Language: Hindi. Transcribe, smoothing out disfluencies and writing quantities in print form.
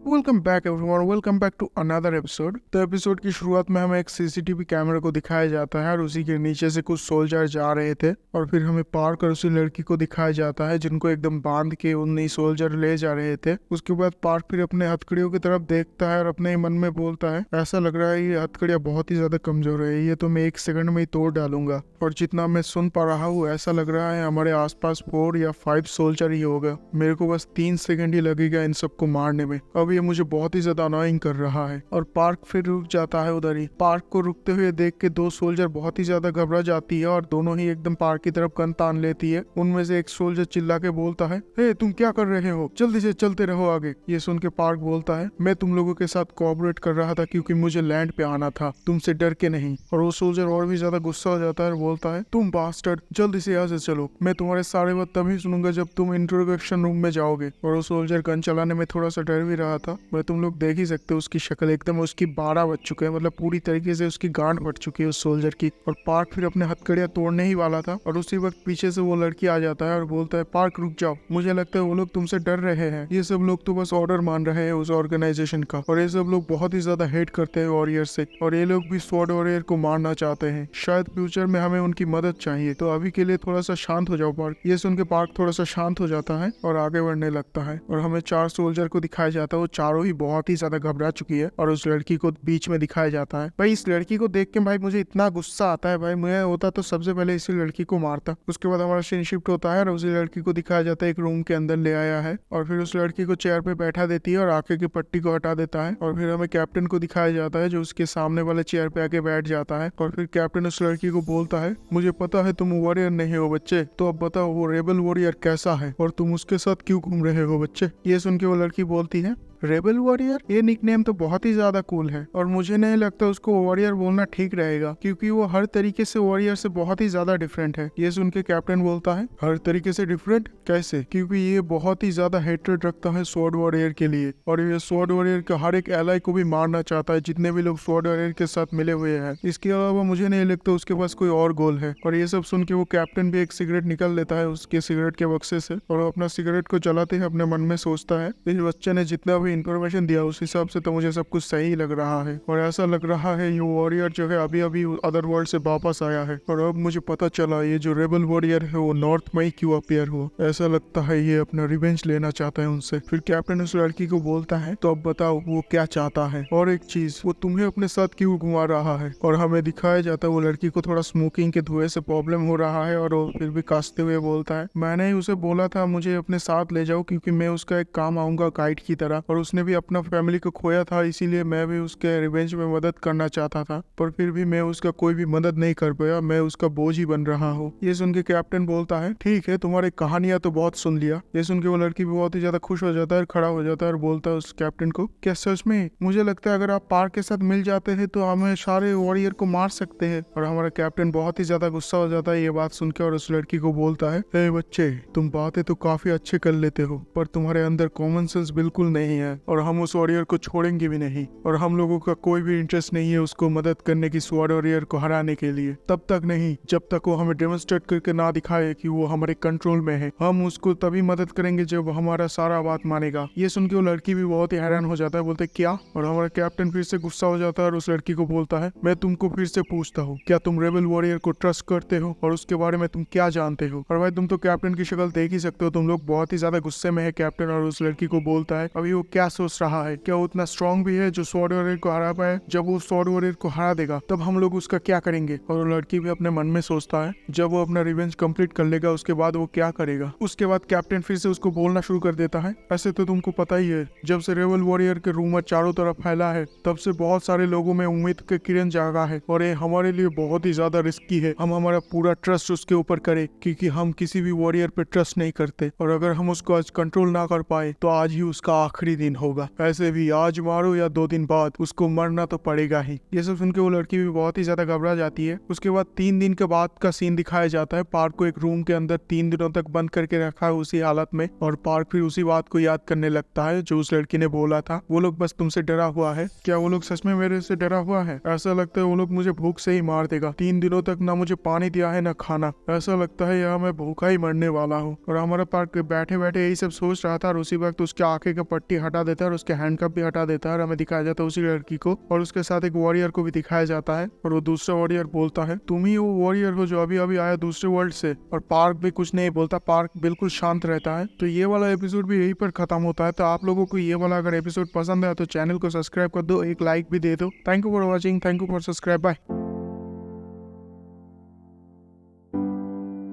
Welcome back everyone, welcome back to another episode. तो एपिसोड की शुरुआत में हमें एक सीसीटीवी कैमरे को दिखाया जाता है और उसी के नीचे से कुछ सोल्जर जा रहे थे और फिर हमें पार्क और उसी लड़की को दिखाया जाता है जिनको एकदम बांध के उन्हीं सोल्जर ले जा रहे थे। उसके बाद पार्क फिर अपने हथकड़ियों की तरफ देखता है और अपने ही मन में बोलता है, ऐसा लग रहा है ये हथकड़ियाँ बहुत ही ज्यादा कमजोर है, ये तो मैं 1 सेकंड में ही तोड़ डालूंगा। और जितना मैं सुन पा रहा हूँ ऐसा लग रहा है हमारे आसपास 4 या 5 सोल्जर ही होगा। मेरे को बस 3 सेकंड ही लगेगा इन सबको मारने में। अब ये मुझे बहुत ही ज्यादा अनोइंग कर रहा है। और पार्क फिर रुक जाता है उधर ही। पार्क को रुकते हुए देख के 2 सोल्जर बहुत ही ज्यादा घबरा जाती है और दोनों ही एकदम पार्क की तरफ गन तान लेती है। उनमें से एक सोल्जर चिल्ला के बोलता है, हे तुम क्या कर रहे हो, जल्दी से चलते रहो आगे। ये सुन के पार्क बोलता है, मैं तुम लोगों के साथ कोऑपरेट कर रहा था क्योंकि मुझे लैंड पे आना था, तुमसे डर के नहीं। और वो सोल्जर और भी ज्यादा गुस्सा हो जाता है और बोलता है, तुम बास्टर्ड, जल्दी से यहाँ से चलो, मैं तुम्हारे सारे बात तभी सुनूंगा जब तुम इंट्रोडक्शन रूम में जाओगे। और वो सोल्जर गन चलाने में थोड़ा सा डर भी रहा था। तुम लोग देख ही सकते हो उसकी शक्ल एकदम, उसकी 12 बज चुके हैं, मतलब पूरी तरीके से उसकी गांड फट चुकी है उस सोल्जर की। और पार्क फिर अपने हथकड़ियां तोड़ने ही वाला था और उसी वक्त पीछे से वो लड़की आ जाता है और बोलता है, पार्क रुक जाओ, मुझे लगता है वो लोग तुमसे डर रहे हैं, ये सब लोग तो बस ऑर्डर मान रहे हैं उस ऑर्गेनाइजेशन का, और ये सब लोग बहुत ही ज्यादा हेट करते हैं वॉरियर से, और ये लोग भी स्वॉर्ड वॉरियर को मारना चाहते हैं, शायद फ्यूचर में हमें उनकी मदद चाहिए, तो अभी के लिए थोड़ा सा शांत हो जाओ पार्क। ये सुन के पार्क थोड़ा सा शांत हो जाता है और आगे बढ़ने लगता है। और हमें 4 सोल्जर को दिखाया जाता है, वो चारों ही बहुत ही ज्यादा घबरा चुकी है और उस लड़की को बीच में दिखाया जाता है। भाई इस लड़की को देख के भाई मुझे इतना गुस्सा आता है, भाई मैं होता तो सबसे पहले इसी लड़की को मारता। उसके बाद हमारा सीन शिफ्ट होता है और उसी लड़की को दिखाया जाता है एक रूम के अंदर ले आया है और फिर उस लड़की को चेयर पे बैठा देती है और आंखें की पट्टी को हटा देता है। और फिर हमें कैप्टन को दिखाया जाता है जो उसके सामने वाले चेयर पे आके बैठ जाता है। और फिर कैप्टन उस लड़की को बोलता है, मुझे पता है तुम वॉरियर नहीं हो बच्चे, तो अब बताओ वो रेबल वॉरियर कैसा है और तुम उसके साथ क्यों घूम रहे हो बच्चे। ये सुन के वो लड़की बोलती है, रेबल वॉरियर, ये निकनेम तो बहुत ही ज्यादा कूल है और मुझे नहीं लगता उसको वॉरियर बोलना ठीक रहेगा क्योंकि वो हर तरीके से वॉरियर से बहुत ही ज्यादा डिफरेंट है। ये सुन के कैप्टन बोलता है, हर तरीके से डिफरेंट कैसे, क्योंकि ये बहुत ही ज्यादा हेट्रेड रखता है स्वॉर्ड वॉरियर के लिए और ये स्वॉर्ड वॉरियर के हर एक एलाई को भी मारना चाहता है जितने भी लोग स्वॉर्ड वॉरियर के साथ मिले हुए हैं। इसके अलावा मुझे नहीं लगता उसके पास कोई और गोल है। और ये सब सुन के वो कैप्टन भी एक सिगरेट निकल लेता है उसके सिगरेट के बक्से से और वो अपना सिगरेट को जलाते ही अपने मन में सोचता है, इस बच्चे ने जितना भी इन्फॉर्मेशन दिया उस हिसाब से तो मुझे सब कुछ सही लग रहा है और ऐसा लग रहा है ये वॉरियर जो है अभी अभी अदर वर्ल्ड से वापस आया है और अब मुझे पता चला ये जो रेबल वॉरियर है वो नॉर्थ में ही क्यों अपीयर हुआ। ऐसा लगता है ये अपना रिवेंज लेना चाहता है उनसे। फिर कैप्टन उस लड़की को बोलता है, तो अब बताओ वो क्या चाहता है और एक चीज, वो तुम्हें अपने साथ क्यों घुमा रहा है। और हमें दिखाया जाता है वो लड़की को थोड़ा स्मोकिंग के धुएं से प्रॉब्लम हो रहा है और वो फिर भी कांसते हुए बोलता है, मैंने ही उसे बोला था मुझे अपने साथ ले जाओ क्योंकि मैं उसका एक काम आऊंगा गाइड की तरह, और उसने भी अपना फैमिली को खोया था इसीलिए मैं भी उसके रिवेंज में मदद करना चाहता था, पर फिर भी मैं उसका कोई भी मदद नहीं कर पाया, मैं उसका बोझ ही बन रहा हूँ। ये सुन के कैप्टन बोलता है, ठीक है तुम्हारी कहानियां तो बहुत सुन लिया। ये सुन के वो लड़की भी बहुत ही ज्यादा खुश हो जाता है, खड़ा हो जाता है और बोलता है उस कैप्टन को, क्या सच में, मुझे लगता है अगर आप पार्क के साथ मिल जाते हैं तो हमें सारे वॉरियर को मार सकते हैं। और हमारा कैप्टन बहुत ही ज्यादा गुस्सा हो जाता है ये बात सुन के और उस लड़की को बोलता है, हे बच्चे, तुम बातें तो काफी अच्छे कर लेते हो पर तुम्हारे अंदर कॉमन सेंस बिल्कुल नहीं है और हम उस वॉरियर को छोड़ेंगे भी नहीं और हम लोगों का कोई भी इंटरेस्ट नहीं है उसको मदद करने की स्वॉर्ड वॉरियर को हराने के लिए, तब तक नहीं जब तक वो हमें डेमोन्स्ट्रेट करके ना दिखाए कि वो हमारे कंट्रोल में है। हम उसको तभी मदद करेंगे जब हमारा सारा बात मानेगा। ये सुन के वो लड़की भी बहुत ही हैरान हो जाता है, बोलते क्या। और हमारा कैप्टन फिर से गुस्सा हो जाता है और उस लड़की को बोलता है, मैं तुमको फिर से पूछता हूँ, क्या तुम रेबल वॉरियर को ट्रस्ट करते हो और उसके बारे में तुम क्या जानते हो। और भाई तुम तो कैप्टन की शक्ल देख ही सकते हो, तुम लोग बहुत ही ज्यादा गुस्से में है कैप्टन। और उस लड़की को बोलता है, अभी वो क्या सोच रहा है, क्या वो उतना स्ट्रॉन्ग भी है जो स्वॉर्ड वॉरियर को हरा पाए, जब वो स्वॉर्ड वॉरियर को हरा देगा तब हम लोग उसका क्या करेंगे। और वो लड़की भी अपने मन में सोचता है जब वो अपना रिवेंज कंप्लीट कर लेगा उसके बाद वो क्या करेगा। उसके बाद कैप्टन फिर से उसको बोलना शुरू कर देता है, ऐसे तो तुमको पता ही है जब से रेबल वॉरियर के रूमर चारों तरफ फैला है तब से बहुत सारे लोगों में उम्मीद के किरण जागा है और ये हमारे लिए बहुत ही ज्यादा रिस्की है, हम हमारा पूरा ट्रस्ट उसके ऊपर करें क्योंकि हम किसी भी वॉरियर पे ट्रस्ट नहीं करते और अगर हम उसको आज कंट्रोल ना कर पाए तो आज ही उसका आखिरी दिन होगा, ऐसे भी आज मारो या 2 दिन बाद उसको मरना तो पड़ेगा ही। ये सब सुन के वो लड़की भी बहुत ही ज्यादा घबरा जाती है। उसके बाद 3 दिन के बाद का सीन दिखाया जाता है, पार्क को एक रूम के अंदर 3 दिनों तक बंद करके रखा है उसी हालत में और पार्क फिर उसी बात को याद करने लगता है जो उस लड़की ने बोला था, वो लोग बस तुमसे डरा हुआ है, क्या वो लोग सच में मेरे से डरा हुआ है, ऐसा लगता है वो लोग मुझे भूख से ही मार देगा, 3 दिनों तक ना मुझे पानी दिया है ना खाना, ऐसा लगता है यहाँ मैं भूखा ही मरने वाला हूँ। और हमारा पार्क बैठे बैठे यही सब सोच रहा था और उसी वक्त उसकी आंखें की पट्टी हटा देता है और उसके हैंडकफ भी हटा देता है और हमें दिखाया जाता है उसी लड़की को, और उसके साथ एक वॉरियर को भी दिखाया जाता है। और वो दूसरा वॉरियर बोलता है तुम ही वो वॉरियर हो जो अभी अभी आया दूसरे वर्ल्ड से। और पार्क भी कुछ नहीं बोलता, पार्क बिल्कुल शांत रहता है। तो ये वाला एपिसोड भी यहीं पर खत्म होता है। तो आप लोगों को ये वाला अगर एपिसोड पसंद है तो चैनल को सब्सक्राइब कर दो, एक लाइक भी दे दो। Thank you for watching, thank you for subscribe, bye.